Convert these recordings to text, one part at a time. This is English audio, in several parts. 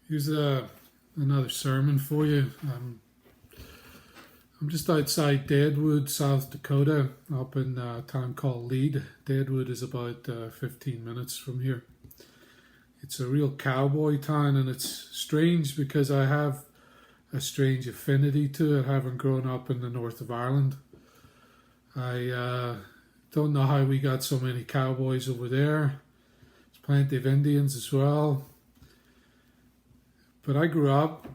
Here's another sermon for you. I'm just outside Deadwood, South Dakota, up in a town called Lead. Deadwood is about 15 minutes from here. It's a real cowboy town, and it's strange because I have a strange affinity to it, having grown up in the north of Ireland. I don't know how we got so many cowboys over there. There's plenty of Indians as well. But I grew up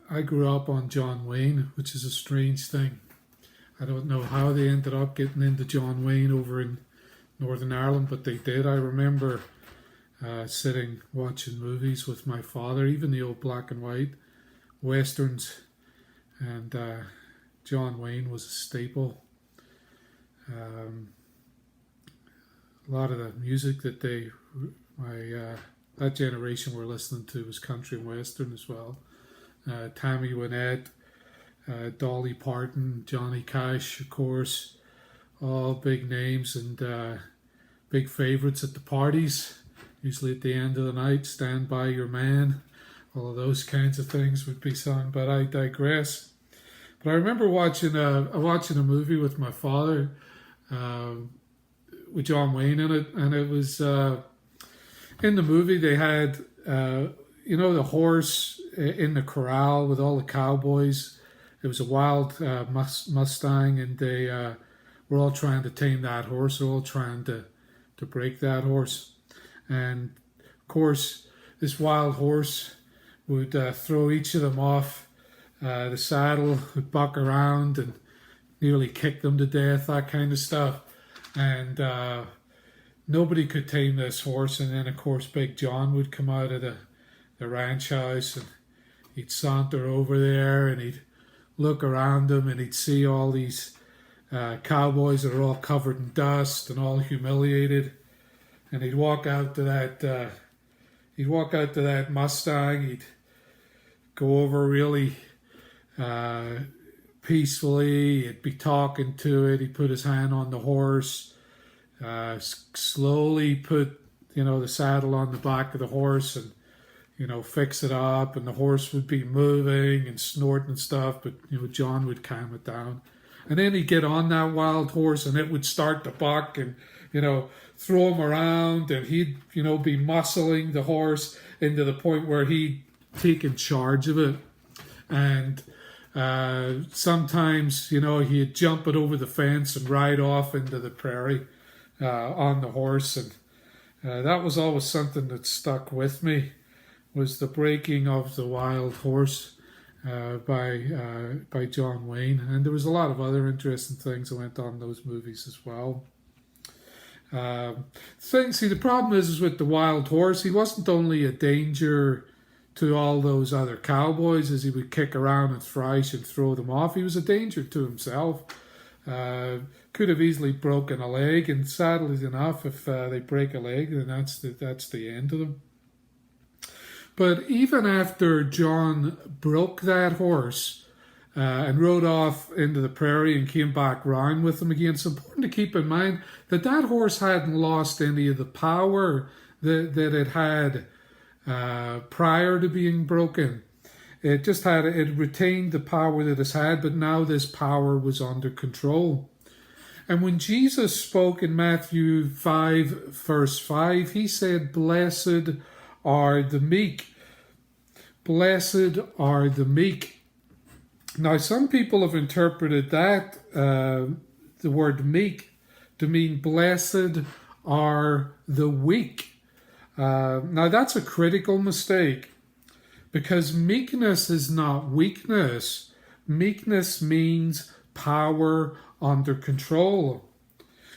on John Wayne, which is a strange thing. I don't know how they ended up getting into John Wayne over in Northern Ireland, but they did. I remember sitting watching movies with my father, even the old black and white westerns, and John Wayne was a staple. A lot of the music that that generation were listening to was country and western as well. Tammy Wynette, Dolly Parton, Johnny Cash, of course, all big names and big favourites at the parties. Usually at the end of the night, Stand By Your Man, all of those kinds of things would be sung, but I digress. But I remember watching a movie with my father with John Wayne in it, and it was in the movie they had the horse in the corral with all the cowboys. It was a wild Mustang, and they were all trying to tame that horse. They're all trying to break that horse. And, of course, this wild horse would throw each of them off the saddle, would buck around and nearly kick them to death, that kind of stuff. And nobody could tame this horse. And then, of course, Big John would come out of the ranch house, and he'd saunter over there, and he'd look around him, and he'd see all these cowboys that are all covered in dust and all humiliated. And he'd walk out to that Mustang. He'd go over really peacefully. He'd be talking to it. He'd put his hand on the horse, slowly put the saddle on the back of the horse, and fix it up, and the horse would be moving and snorting and stuff, but John would calm it down. And then he'd get on that wild horse, and it would start to buck and throw him around, and he'd be muscling the horse into the point where he'd taken charge of it. And sometimes he'd jump it over the fence and ride off into the prairie on the horse. And that was always something that stuck with me, was the breaking of the wild horse by John Wayne. And there was a lot of other interesting things that went on in those movies as well. The problem is with the wild horse, he wasn't only a danger to all those other cowboys as he would kick around and thrash and throw them off. He was a danger to himself. Could have easily broken a leg, and sadly enough, if they break a leg, then that's the end of them. But even after John broke that horse and rode off into the prairie and came back round with him again, it's important to keep in mind that horse hadn't lost any of the power that it had prior to being broken. It retained the power that it had, but now this power was under control. And when Jesus spoke in Matthew 5, verse 5, he said, "Blessed are the meek. Blessed are the meek." Now, some people have interpreted that, the word meek, to mean blessed are the weak. Now, that's a critical mistake, because meekness is not weakness. Meekness means power under control.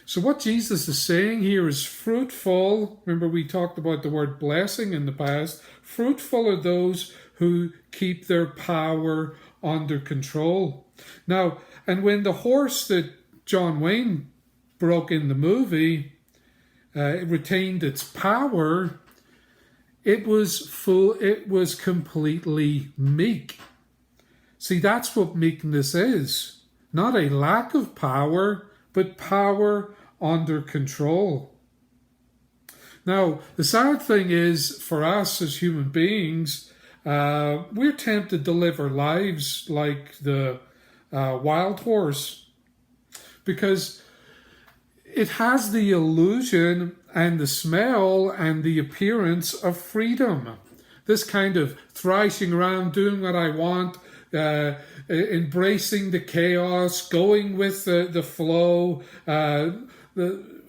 So what Jesus is saying here is fruitful. Remember, we talked about the word blessing in the past. Fruitful are those who keep their power under control. Now, and when the horse that John Wayne broke in the movie retained its power, it was completely meek. See, that's what meekness is. Not a lack of power, but power under control. Now, the sad thing is, for us as human beings, we're tempted to live our lives like the wild horse, because it has the illusion and the smell and the appearance of freedom. This kind of thrashing around, doing what I want, embracing the chaos, going with the flow.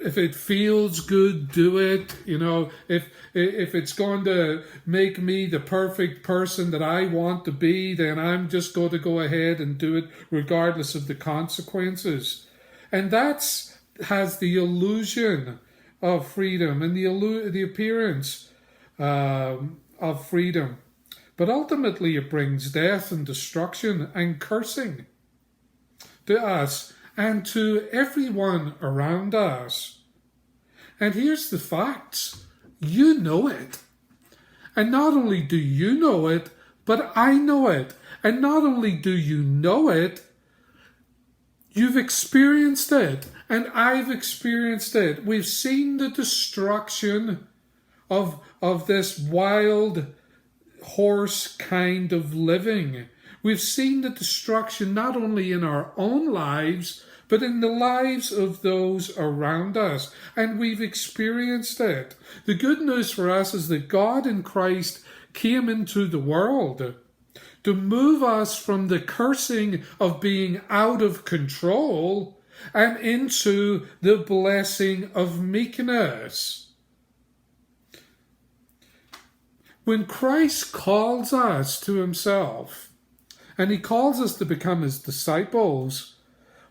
If it feels good, do it. If it's going to make me the perfect person that I want to be, then I'm just going to go ahead and do it regardless of the consequences. And has the illusion of freedom and the appearance of freedom. But ultimately it brings death and destruction and cursing to us and to everyone around us. And here's the facts. You know it. And not only do you know it, but I know it. And not only do you know it, you've experienced it. And I've experienced it. We've seen the destruction of this wild horse kind of living. We've seen the destruction not only in our own lives, but in the lives of those around us. And we've experienced it. The good news for us is that God in Christ came into the world to move us from the cursing of being out of control and into the blessing of meekness. When Christ calls us to himself, and he calls us to become his disciples,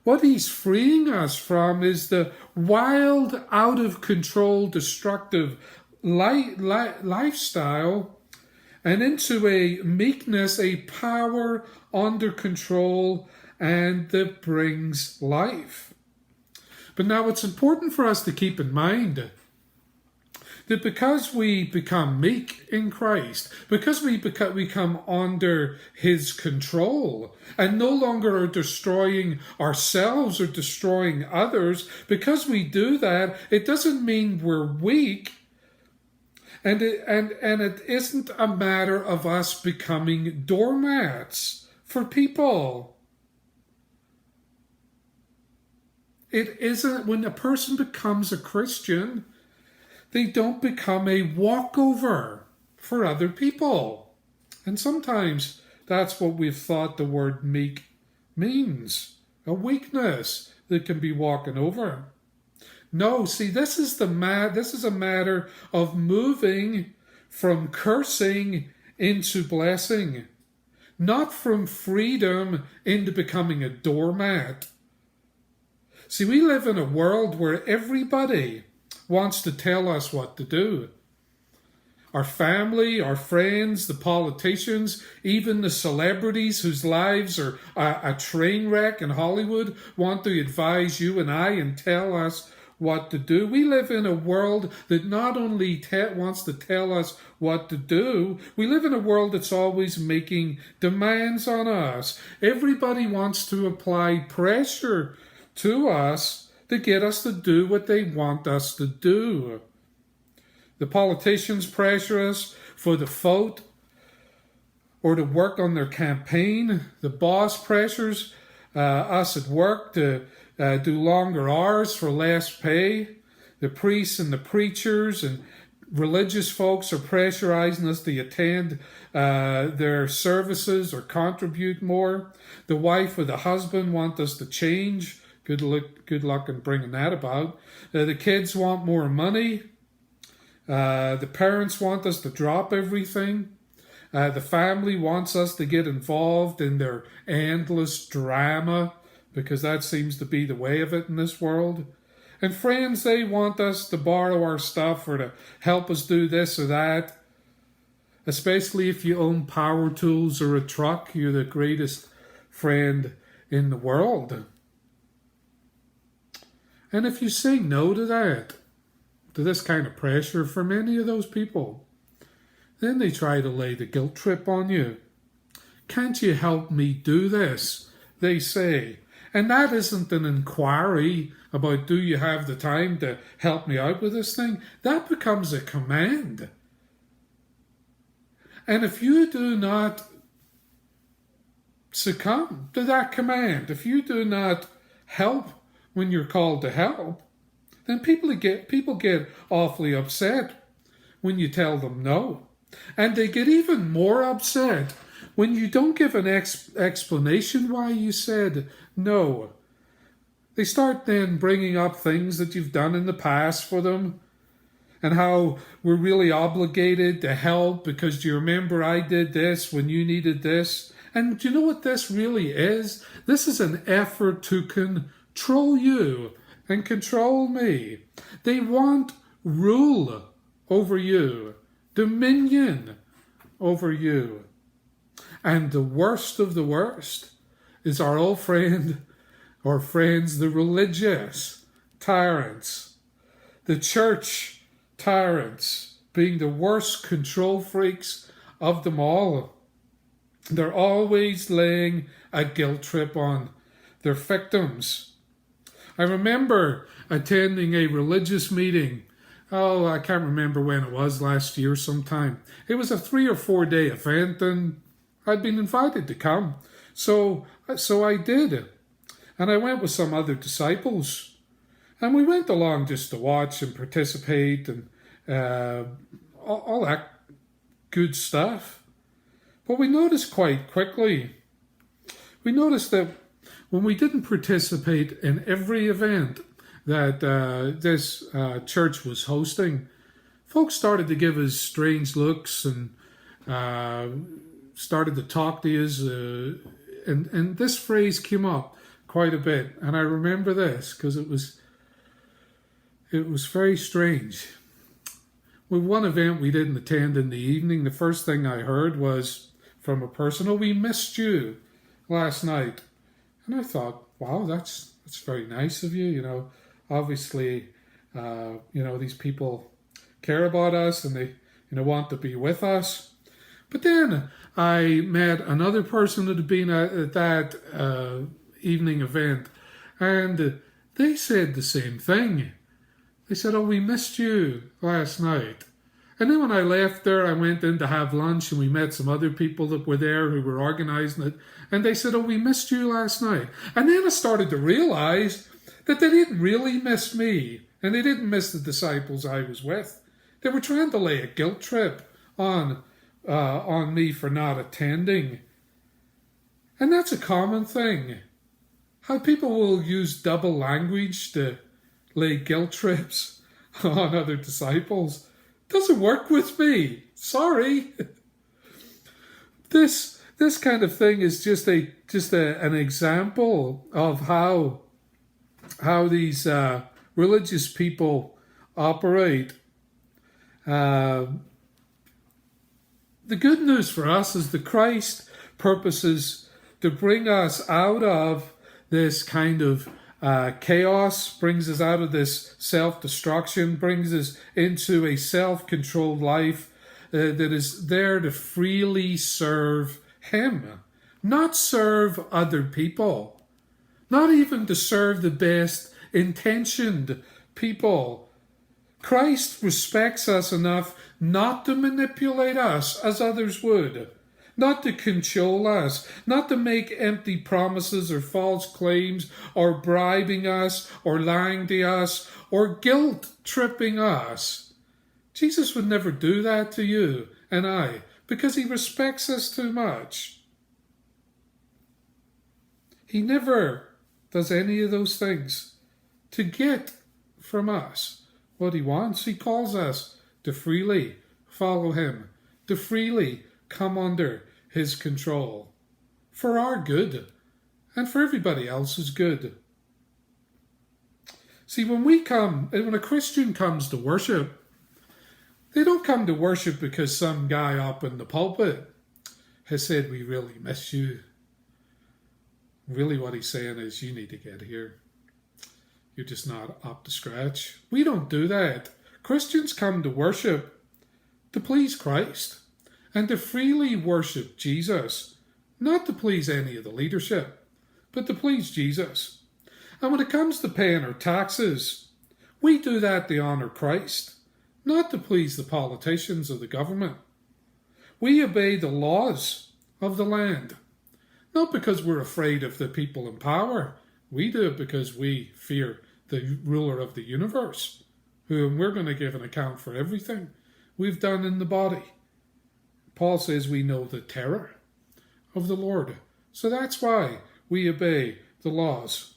what he's freeing us from is the wild, out of control, destructive lifestyle, and into a meekness, a power under control, and that brings life. But now it's important for us to keep in mind that because we become meek in Christ, because we come under his control and no longer are destroying ourselves or destroying others, because we do that, it doesn't mean we're weak. And it isn't a matter of us becoming doormats for people. It isn't. When a person becomes a Christian, they don't become a walkover for other people. And sometimes that's what we've thought the word meek means. A weakness that can be walking over. No, see, this is a matter of moving from cursing into blessing, not from freedom into becoming a doormat. See, we live in a world where everybody wants to tell us what to do. Our family, our friends, the politicians, even the celebrities whose lives are a train wreck in Hollywood want to advise you and I and tell us what to do. We live in a world that not only wants to tell us what to do, we live in a world that's always making demands on us. Everybody wants to apply pressure to us to get us to do what they want us to do. The politicians pressure us for the vote or to work on their campaign. The boss pressures us at work to do longer hours for less pay. The priests and the preachers and religious folks are pressurizing us to attend their services or contribute more. The wife or the husband want us to change. Good luck in bringing that about. The kids want more money. The parents want us to drop everything. The family wants us to get involved in their endless drama, because that seems to be the way of it in this world. And friends, they want us to borrow our stuff or to help us do this or that. Especially if you own power tools or a truck, you're the greatest friend in the world. And if you say no to that, to this kind of pressure from any of those people, then they try to lay the guilt trip on you. Can't you help me do this? They say. And that isn't an inquiry about, do you have the time to help me out with this thing? That becomes a command. And if you do not succumb to that command, if you do not help when you're called to help, then people get awfully upset when you tell them no. And they get even more upset when you don't give an explanation why you said no. They start then bringing up things that you've done in the past for them and how we're really obligated to help because do you remember I did this when you needed this? And do you know what this really is? This is an effort to control you and control me. They want rule over you, dominion over you. And the worst of the worst is our old friend or friends, the religious tyrants, the church tyrants, being the worst control freaks of them all. They're always laying a guilt trip on their victims. I remember attending a religious meeting. Oh, I can't remember when it was, last year sometime. It was a 3 or 4 day event and I'd been invited to come. So I did. And I went with some other disciples. And we went along just to watch and participate and all that good stuff. But we noticed quite quickly, that when we didn't participate in every event that this church was hosting, folks started to give us strange looks and started to talk to us. And this phrase came up quite a bit. And I remember this because it was very strange. With one event we didn't attend in the evening, the first thing I heard was from a person, "Oh, we missed you last night." And I thought, wow, that's very nice of you. Obviously, these people care about us and they, want to be with us. But then I met another person that had been at that evening event, and they said the same thing. They said, "Oh, we missed you last night." And then when I left there, I went in to have lunch and we met some other people that were there who were organising it. And they said, "Oh, we missed you last night." And then I started to realise that they didn't really miss me. And they didn't miss the disciples I was with. They were trying to lay a guilt trip on me for not attending. And that's a common thing. How people will use double language to lay guilt trips on other disciples. Doesn't work with me. Sorry. This kind of thing is just an example of how these religious people operate. The good news for us is that Christ purposes to bring us out of this kind of chaos, brings us out of this self-destruction, brings us into a self-controlled life that is there to freely serve Him, not serve other people, not even to serve the best intentioned people. Christ respects us enough not to manipulate us as others would, not to cajole us, not to make empty promises or false claims, or bribing us, or lying to us, or guilt-tripping us. Jesus would never do that to you and I, because He respects us too much. He never does any of those things to get from us what He wants. He calls us to freely follow Him, to freely come under His control, for our good and for everybody else's good. See, when a Christian comes to worship, they don't come to worship because some guy up in the pulpit has said, "We really miss you." Really what he's saying is, you need to get here. You're just not up to scratch. We don't do that. Christians come to worship to please Christ and to freely worship Jesus, not to please any of the leadership, but to please Jesus. And when it comes to paying our taxes, we do that to honour Christ, not to please the politicians of the government. We obey the laws of the land, not because we're afraid of the people in power. We do it because we fear the ruler of the universe, whom we're going to give an account for everything we've done in the body. Paul says we know the terror of the Lord. So that's why we obey the laws.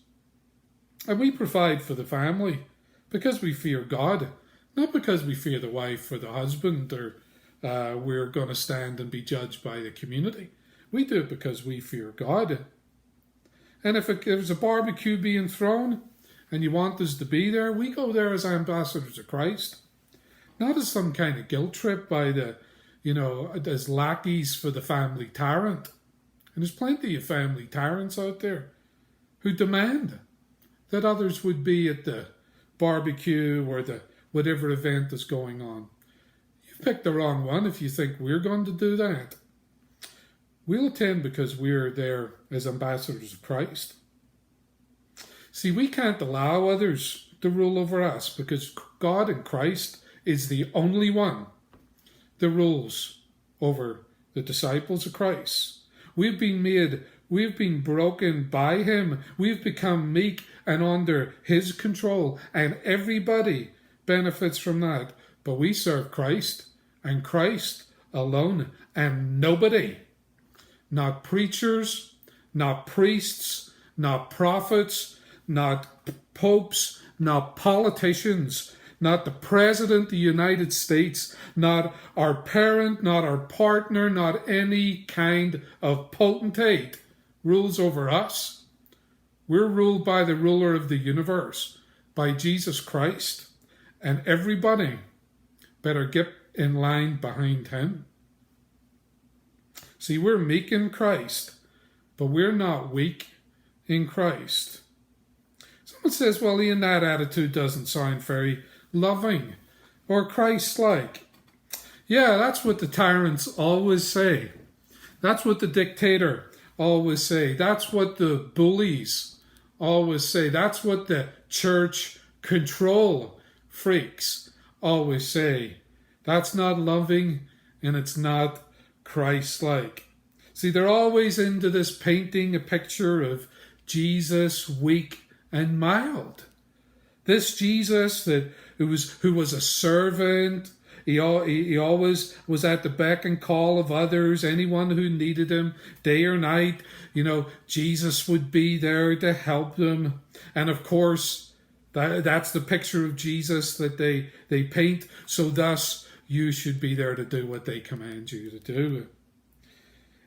And we provide for the family because we fear God, not because we fear the wife or the husband, or we're going to stand and be judged by the community. We do it because we fear God. And if there's a barbecue being thrown and you want us to be there, we go there as ambassadors of Christ, not as some kind of guilt trip by as lackeys for the family tyrant. And there's plenty of family tyrants out there who demand that others would be at the barbecue or the whatever event is going on. You've picked the wrong one if you think we're going to do that. We'll attend because we're there as ambassadors of Christ. See, we can't allow others to rule over us because God in Christ is the only one that rules over the disciples of Christ. We've been broken by him. We've become meek and under his control, and everybody benefits from that. But we serve Christ and Christ alone, and nobody. Not preachers, not priests, not prophets, not popes, not politicians, not the President of the United States, not our parent, not our partner, not any kind of potentate rules over us. We're ruled by the ruler of the universe, by Jesus Christ, and everybody better get in line behind him. See, we're meek in Christ, but we're not weak in Christ. Someone says, well, Ian, that attitude doesn't sound very loving or Christ-like. Yeah, that's what the tyrants always say. That's what the dictator always say. That's what the bullies always say. That's what the church control freaks always say. That's not loving, and it's not Christ-like. See, they're always into this painting a picture of Jesus weak and mild. This Jesus who was a servant. He always was at the beck and call of others, anyone who needed him, day or night. Jesus would be there to help them. And of course, that's the picture of Jesus that they paint. So thus, you should be there to do what they command you to do.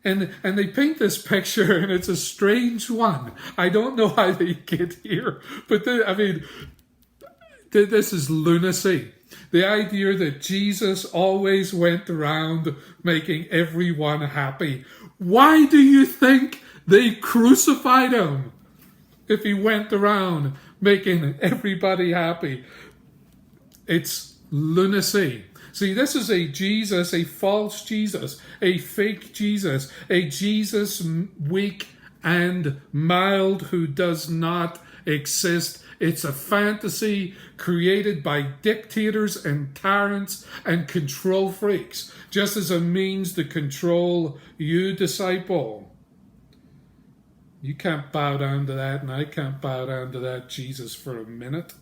And they paint this picture, and it's a strange one. I don't know how they get here, but this is lunacy. The idea that Jesus always went around making everyone happy. Why do you think they crucified him if he went around making everybody happy? It's lunacy. See, this is a Jesus, a false Jesus, a fake Jesus, a Jesus weak and mild who does not exist. It's a fantasy created by dictators and tyrants and control freaks, just as a means to control you, disciple. You can't bow down to that, and I can't bow down to that Jesus for a minute.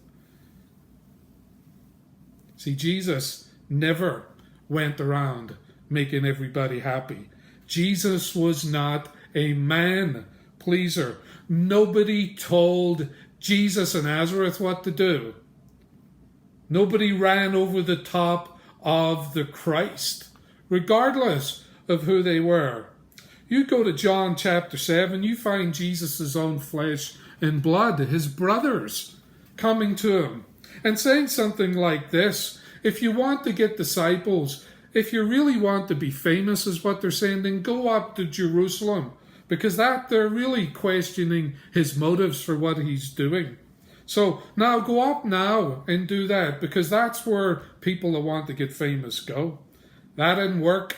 See, Jesus never went around making everybody happy. Jesus was not a man pleaser. Nobody told Jesus of Nazareth what to do. Nobody ran over the top of the Christ, regardless of who they were. You go to John chapter 7, you find Jesus' own flesh and blood, his brothers, coming to him and saying something like this: if you want to get disciples, if you really want to be famous, is what they're saying, then go up to Jerusalem, because they're really questioning his motives for what he's doing. So now go up now and do that, because that's where people that want to get famous go. That didn't work.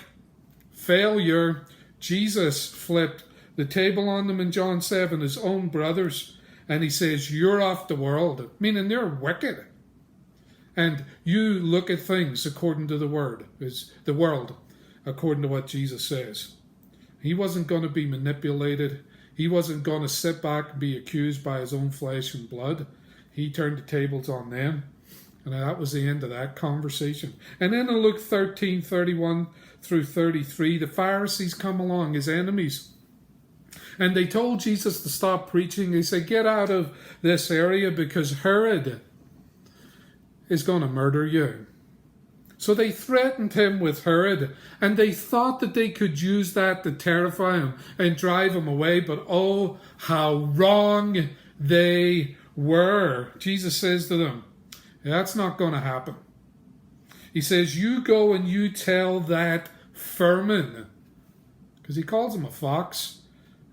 Failure. Jesus flipped the table on them in John 7, his own brothers, and he says, you're off the world, meaning they're wicked. And you look at things according to the world, according to what Jesus says. He wasn't going to be manipulated. He wasn't going to sit back and be accused by his own flesh and blood. He turned the tables on them. And that was the end of that conversation. And then in Luke 13:31 through 33, the Pharisees come along, his enemies. And they told Jesus to stop preaching. They said, get out of this area because Herod is going to murder you. So they threatened him with Herod, and they thought that they could use that to terrify him and drive him away. But oh, how wrong they were. Jesus says to them, that's not going to happen. He says, you go and you tell that vermin, because he calls him a fox.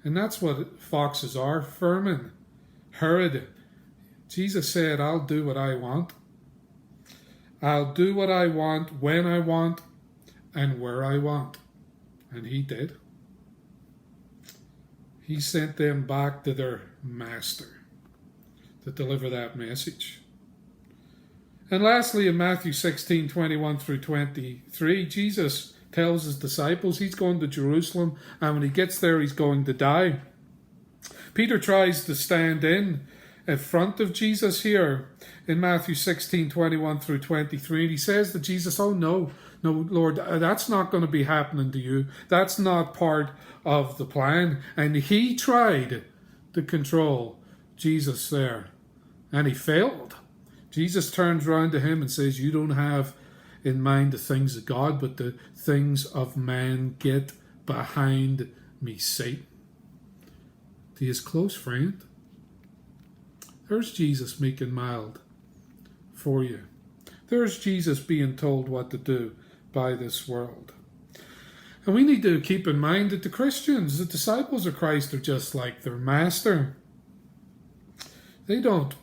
And that's what foxes are, vermin. Herod. Jesus said, I'll do what I want. I'll do what I want, when I want, and where I want. And he did. He sent them back to their master to deliver that message. And lastly, in Matthew 16:21 through 23, Jesus tells his disciples he's going to Jerusalem, and when he gets there, he's going to die. Peter tries to stand in front of Jesus here in Matthew 16:21 through 23, and he says to Jesus, oh no, Lord, that's not going to be happening to you. That's not part of the plan. And he tried to control Jesus there, and he failed. Jesus turns around to him and says, you don't have in mind the things of God, but the things of man. Get behind me, Satan. To his close friend. There's Jesus making mild for you. There's Jesus being told what to do by this world. And we need to keep in mind that the Christians, the disciples of Christ, are just like their master. They don't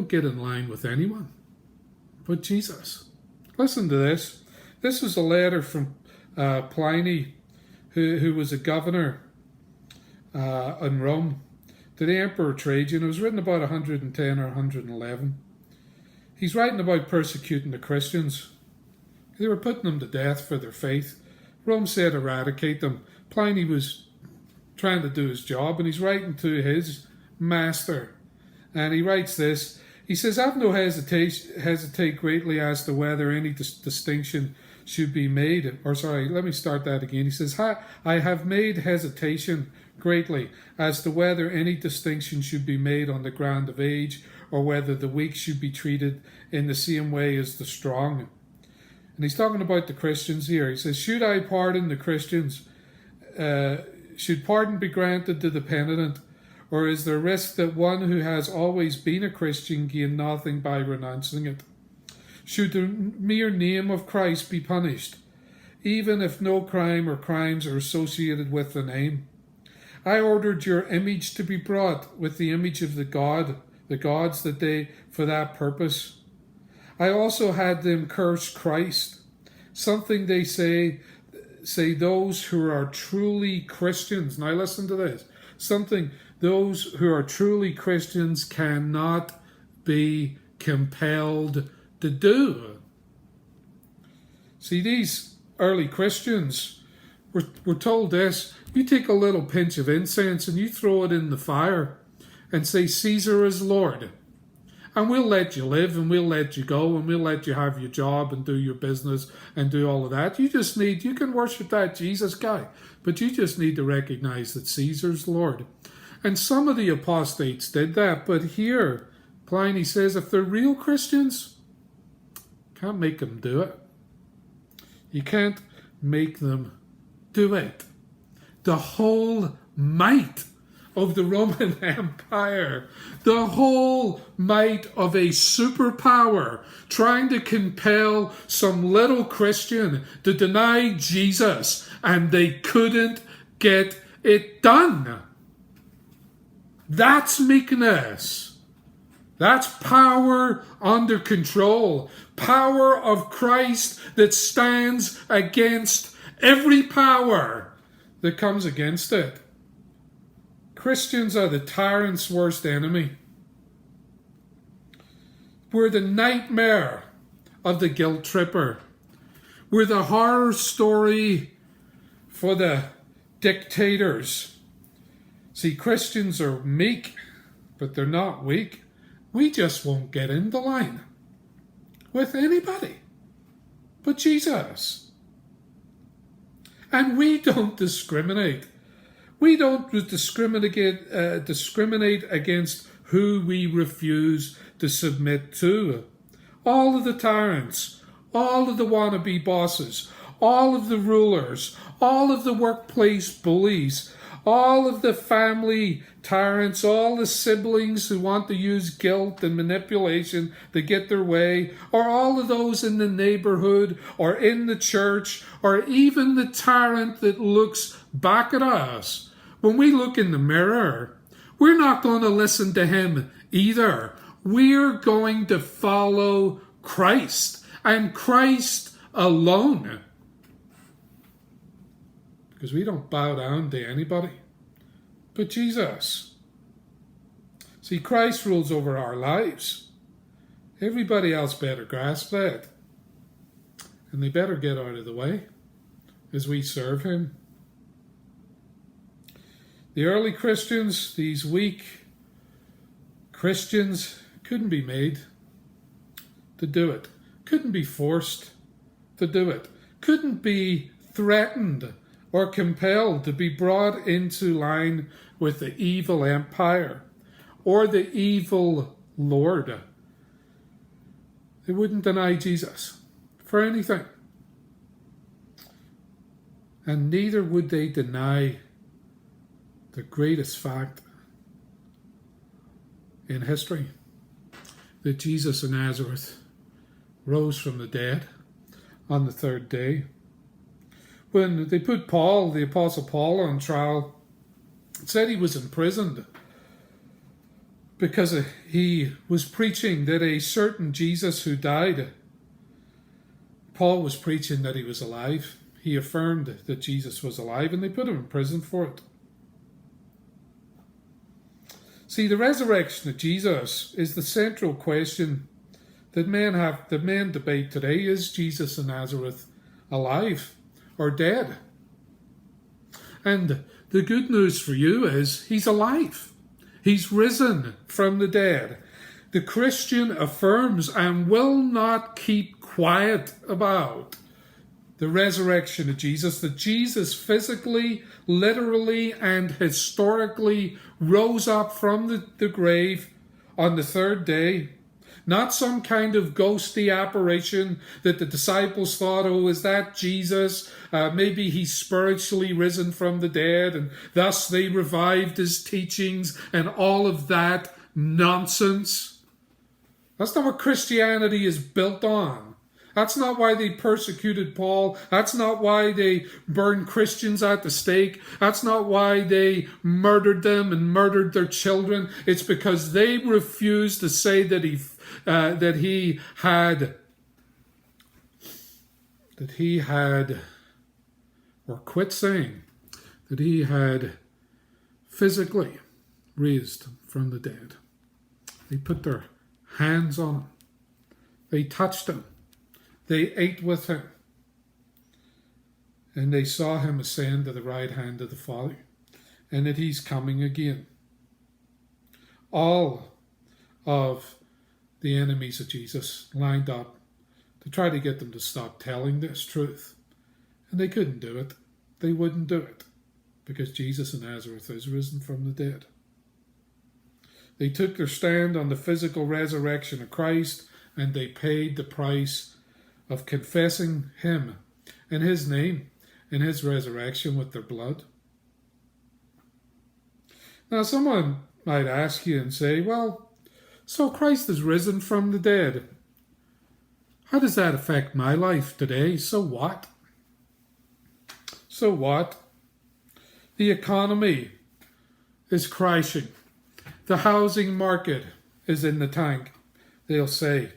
get in line with anyone but Jesus. Listen to this. This is a letter from Pliny, who was a governor in Rome, to the Emperor Trajan. It was written about 110 or 111. He's writing about persecuting the Christians. They were putting them to death for their faith. Rome said eradicate them. Pliny was trying to do his job, and he's writing to his master. And he writes this. He says, I have no hesitate greatly as to whether any distinction should be made. Or sorry, let me start that again. He says, I have made hesitation greatly as to whether any distinction should be made on the ground of age, or whether the weak should be treated in the same way as the strong. And he's talking about the Christians here. He says, should I pardon the Christians? Should pardon be granted to the penitent? Or is there risk that one who has always been a Christian gain nothing by renouncing it? Should the mere name of Christ be punished, even if no crime or crimes are associated with the name? I ordered your image to be brought with the image of the gods that they for that purpose. I also had them curse Christ, something they say those who are truly Christians. Now listen to this. Something those who are truly Christians cannot be compelled to do. See, these early Christians were told this. You take a little pinch of incense and you throw it in the fire and say, Caesar is Lord. And we'll let you live, and we'll let you go, and we'll let you have your job and do your business and do all of that. You can worship that Jesus guy, but you just need to recognize that Caesar's Lord. And some of the apostates did that, but here, Pliny says, if they're real Christians, can't make them do it. You can't make them do it. The whole might of the Roman Empire, the whole might of a superpower trying to compel some little Christian to deny Jesus, and they couldn't get it done. That's meekness. That's power under control. Power of Christ that stands against every power that comes against it. Christians are the tyrant's worst enemy. We're the nightmare of the guilt tripper. We're the horror story for the dictators. See, Christians are meek, but they're not weak. We just won't get in the line with anybody but Jesus. And we don't discriminate. We don't discriminate against who we refuse to submit to. All of the tyrants, all of the wannabe bosses, all of the rulers, all of the workplace bullies, all of the family tyrants, all the siblings who want to use guilt and manipulation to get their way, or all of those in the neighborhood or in the church, or even the tyrant that looks back at us. When we look in the mirror, we're not going to listen to him either. We're going to follow Christ and Christ alone. Because we don't bow down to anybody but Jesus. See, Christ rules over our lives. Everybody else better grasp that. And they better get out of the way as we serve him. The early Christians, these weak Christians, couldn't be made to do it. Couldn't be forced to do it. Couldn't be threatened or compelled to be brought into line with the evil empire or the evil Lord. They wouldn't deny Jesus for anything. And neither would they deny the greatest fact in history, that Jesus of Nazareth rose from the dead on the third day. When they put Paul, the Apostle Paul, on trial, it said he was imprisoned because he was preaching that a certain Jesus who died, Paul was preaching that he was alive. He affirmed that Jesus was alive, and they put him in prison for it. See, the resurrection of Jesus is the central question that men debate today. Is Jesus of Nazareth alive or dead? And the good news for you is he's alive. He's risen from the dead. The Christian affirms and will not keep quiet about the resurrection of Jesus, that Jesus physically, literally, and historically rose up from the grave on the third day. Not some kind of ghostly apparition that the disciples thought, oh, is that Jesus? Maybe he's spiritually risen from the dead, and thus they revived his teachings and all of that nonsense. That's not what Christianity is built on. That's not why they persecuted Paul. That's not why they burned Christians at the stake. That's not why they murdered them and murdered their children. It's because they refused to say that he had, or quit saying that he had physically raised from the dead. They put their hands on him. They touched him. They ate with him, and they saw him ascend to the right hand of the Father, and that he's coming again. All of the enemies of Jesus lined up to try to get them to stop telling this truth, and they couldn't do it. They wouldn't do it, because Jesus of Nazareth is risen from the dead. They took their stand on the physical resurrection of Christ, and they paid the price of confessing him and his name and his resurrection with their blood. Now, someone might ask you and say, well, so Christ is risen from the dead. How does that affect my life today? So what? So what? The economy is crashing. The housing market is in the tank, they'll say.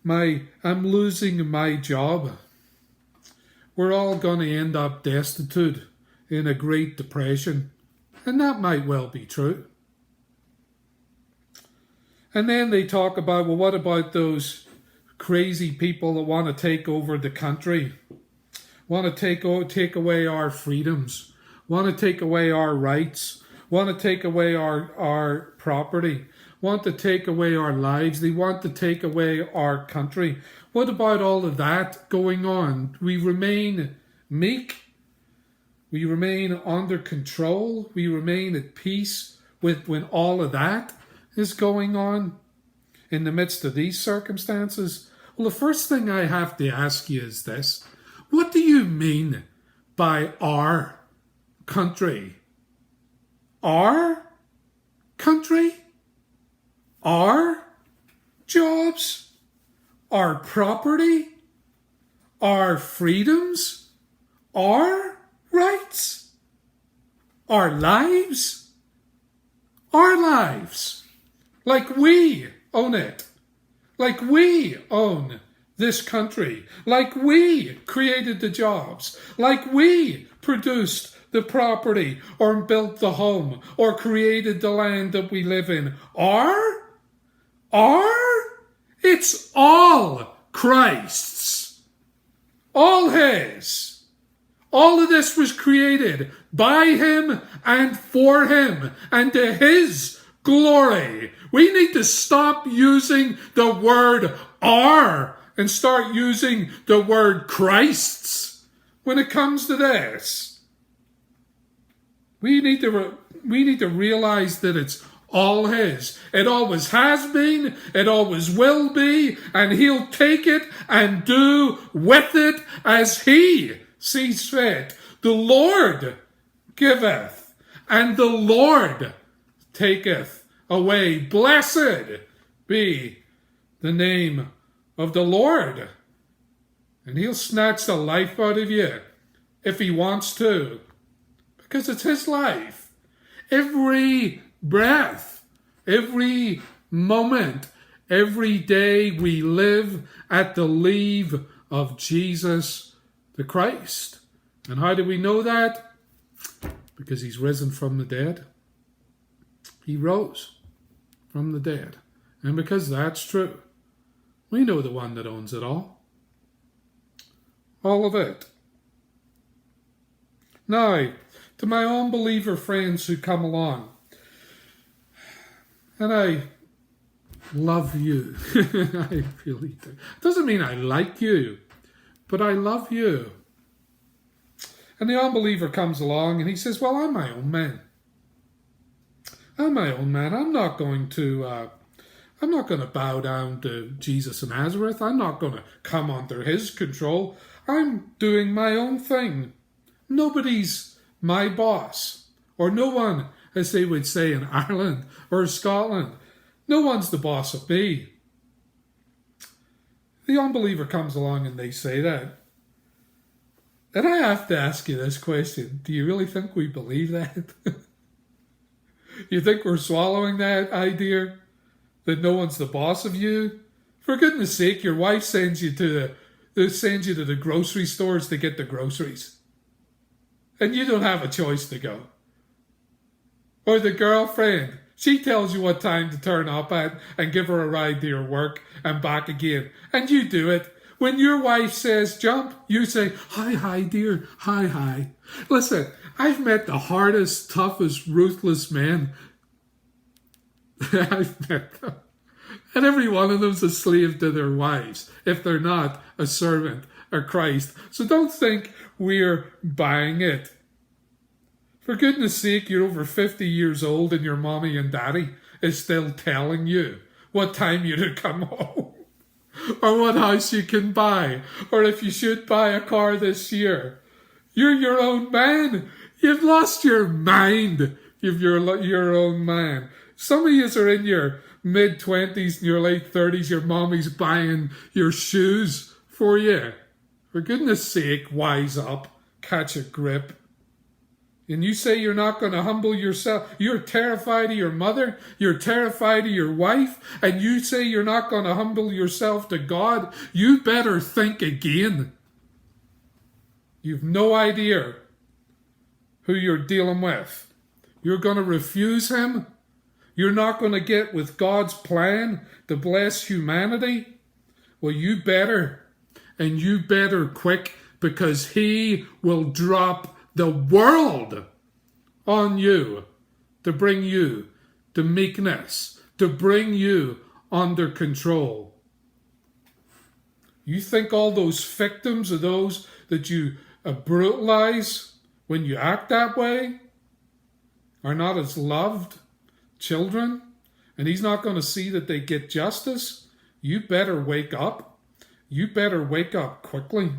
I'm losing my job. We're all going to end up destitute in a Great Depression. And that might well be true. And then they talk about, well, what about those crazy people that want to take over the country, want to take away our freedoms, want to take away our rights, want to take away our property, want to take away our lives. They want to take away our country. What about all of that going on? We remain meek. We remain under control. We remain at peace with when all of that is going on in the midst of these circumstances. Well, the first thing I have to ask you is this. What do you mean by our country? Our country? Our jobs? Our property? Our freedoms? Our rights? Our lives? Our lives. Like we own it. Like we own this country. Like we created the jobs. Like we produced the property or built the home or created the land that we live in. It's all Christ's. All His. All of this was created by Him and for Him and to His glory. We need to stop using the word our and start using the word Christ's when it comes to this. We need to realize that it's all His. It always has been, it always will be, and He'll take it and do with it as He sees fit. The Lord giveth, and the Lord taketh away. Blessed be the name of the Lord. And He'll snatch the life out of you if He wants to, because it's His life. Every breath, every moment, every day we live at the leave of Jesus the Christ. And how do we know that? Because He's risen from the dead. He rose from the dead. And because that's true, we know the one that owns it all. All of it. Now, to my unbeliever friends who come along, and I love you. I really do. It doesn't mean I like you, but I love you. And the unbeliever comes along and he says, well, I'm my own man. I'm my own man. I'm not going to bow down to Jesus of Nazareth. I'm not going to come under His control. I'm doing my own thing. Nobody's my boss. Or no one, as they would say in Ireland or Scotland, no one's the boss of me. The unbeliever comes along and they say that. And I have to ask you this question. Do you really think we believe that? You think we're swallowing that idea? That no one's the boss of you? For goodness sake, your wife sends you to the grocery stores to get the groceries. And you don't have a choice to go. Or the girlfriend, she tells you what time to turn up at and give her a ride to your work and back again. And you do it. When your wife says jump, you say, hi, dear, hi. Listen, I've met the hardest, toughest, ruthless men. I've met them. And every one of them's a slave to their wives, if they're not a servant of Christ. So don't think we're buying it. For goodness sake, you're over 50 years old and your mommy and daddy is still telling you what time you're to come home. Or what house you can buy. Or if you should buy a car this year. You're your own man. You've lost your mind. You're your own man. Some of you are in your mid-20s and your late 30s. Your mommy's buying your shoes for you. For goodness sake, wise up. Catch a grip. And you say you're not going to humble yourself. You're terrified of your mother. You're terrified of your wife. And you say you're not going to humble yourself to God. You better think again. You've no idea who you're dealing with. You're going to refuse Him. You're not going to get with God's plan to bless humanity. Well, you better, and you better quick, because he will drop the world on you to bring you to meekness, to bring you under control. You think all those victims are those that you brutalize when you act that way are not as loved children, and he's not going to see that they get justice? You better wake up. You better wake up quickly.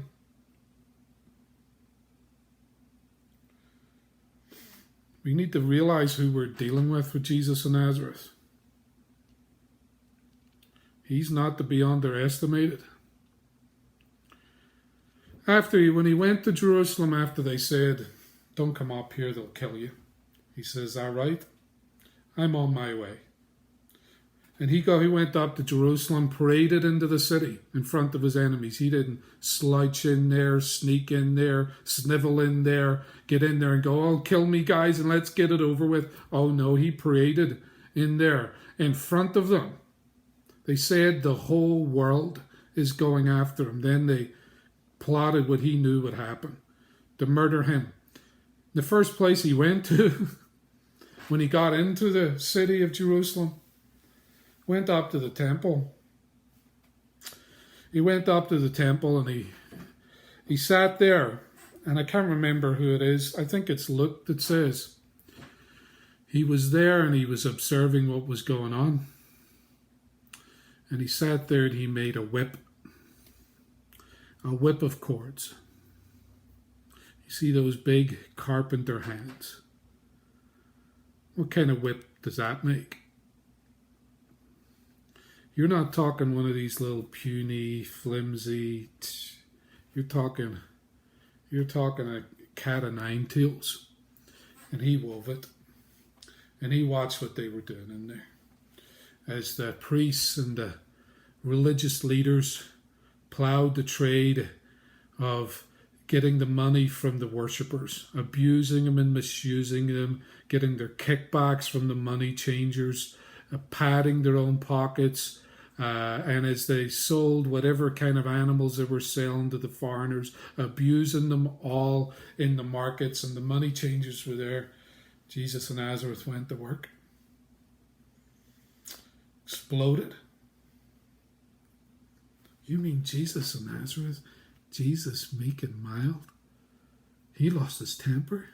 We need to realize who we're dealing with Jesus of Nazareth. He's not to be underestimated. When he went to Jerusalem, after they said, "Don't come up here, they'll kill you," he says, "All right, I'm on my way." And he went up to Jerusalem, paraded into the city in front of his enemies. He didn't slouch in there, sneak in there, snivel in there, get in there and go, "Oh, kill me, guys, and let's get it over with." Oh, no, he paraded in there in front of them. They said the whole world is going after him. Then they plotted what he knew would happen, to murder him. The first place he went to, when he got into the city of Jerusalem, went up to the temple. He went up to the temple and he sat there, and I can't remember who it is. I think it's Luke that says he was there and he was observing what was going on. And he sat there and he made a whip of cords. You see those big carpenter hands. What kind of whip does that make? You're not talking one of these little puny, flimsy. You're talking a cat of nine tails. And he wove it. And he watched what they were doing in there. As the priests and the religious leaders plowed the trade of getting the money from the worshippers, abusing them and misusing them, getting their kickbacks from the money changers, padding their own pockets, and as they sold whatever kind of animals they were selling to the foreigners, abusing them all in the markets, and the money changers were there, Jesus of Nazareth went to work. Exploded. You mean Jesus of Nazareth? Jesus meek and mild? He lost his temper?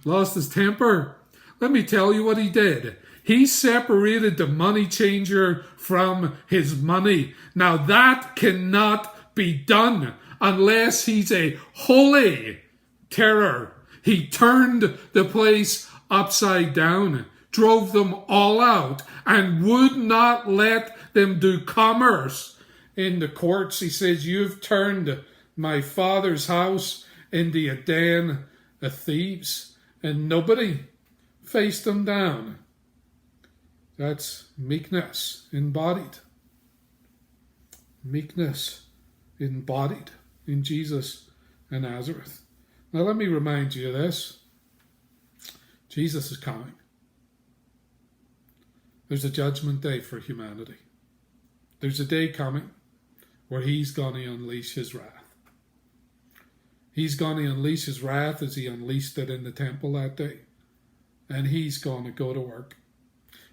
Lost his temper? Let me tell you what he did. He separated the money changer from his money. Now that cannot be done unless he's a holy terror. He turned the place upside down, drove them all out, and would not let them do commerce in the courts. He says, "You've turned my father's house into a den of thieves," and nobody faced him down. That's meekness embodied. Meekness embodied in Jesus of Nazareth. Now let me remind you of this. Jesus is coming. There's a judgment day for humanity. There's a day coming where he's going to unleash his wrath. He's going to unleash his wrath as he unleashed it in the temple that day. And he's going to go to work.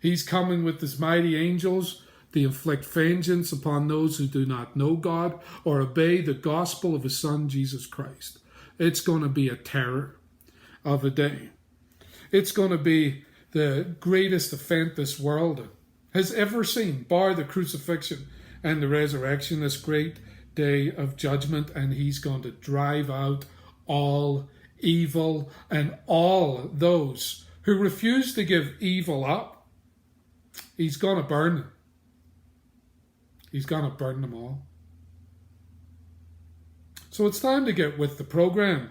He's coming with his mighty angels to inflict vengeance upon those who do not know God or obey the gospel of his Son, Jesus Christ. It's going to be a terror of a day. It's going to be the greatest event this world has ever seen, bar the crucifixion and the resurrection, this great day of judgment. And he's going to drive out all evil and all those who refuse to give evil up. He's going to burn them. He's going to burn them all. So it's time to get with the program.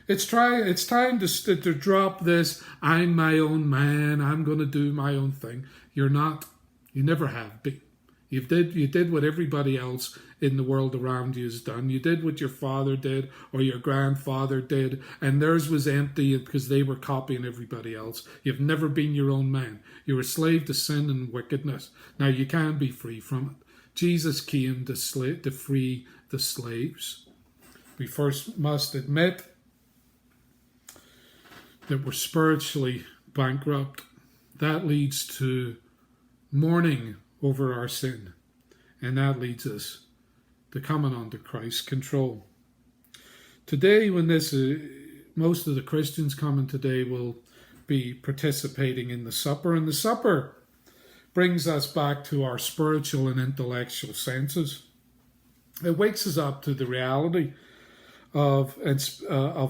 It's time to drop this, "I'm my own man, I'm going to do my own thing." You're not. You never have been. You did what everybody else in the world around you has done. You did what your father did or your grandfather did, and theirs was empty because they were copying everybody else. You've never been your own man. You're a slave to sin and wickedness. Now you can be free from it. Jesus came to free the slaves. We first must admit that we're spiritually bankrupt. That leads to mourning over our sin, and that leads us to coming under Christ's control. Today, when most of the Christians coming today will be participating in the supper, and the supper brings us back to our spiritual and intellectual senses. It wakes us up to the reality of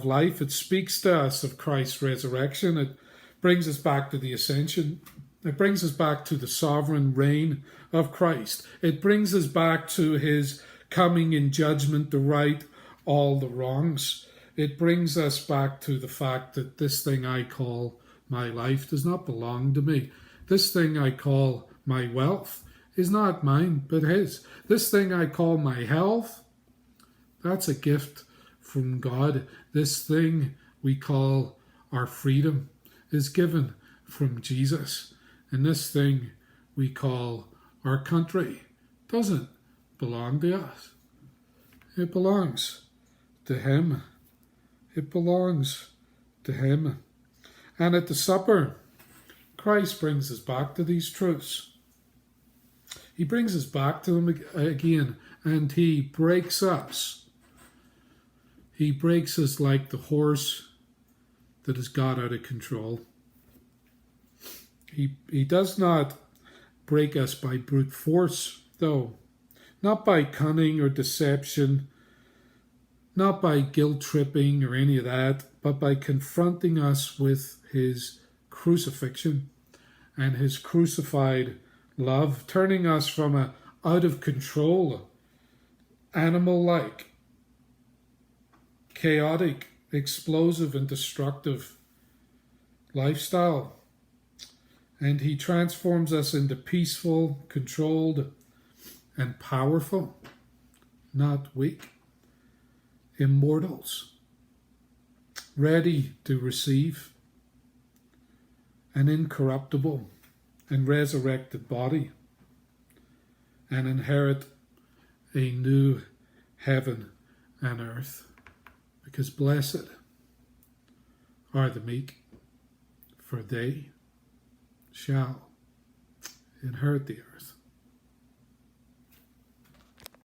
life. It speaks to us of Christ's resurrection. It brings us back to the ascension. It brings us back to the sovereign reign of Christ. It brings us back to his coming in judgment to right all the wrongs. It brings us back to the fact that this thing I call my life does not belong to me. This thing I call my wealth is not mine, but his. This thing I call my health, that's a gift from God. This thing we call our freedom is given from Jesus. And this thing we call our country doesn't belong to us. It belongs to him. It belongs to him. And at the supper, Christ brings us back to these truths. He brings us back to them again, and he breaks us. He breaks us like the horse that has got out of control. He does not break us by brute force, though. Not by cunning or deception, not by guilt-tripping or any of that, but by confronting us with his crucifixion and his crucified love, turning us from a out-of-control, animal-like, chaotic, explosive and destructive lifestyle. And he transforms us into peaceful, controlled, and powerful, not weak, immortals, ready to receive an incorruptible and resurrected body and inherit a new heaven and earth. Because blessed are the meek, for they shall inherit the earth.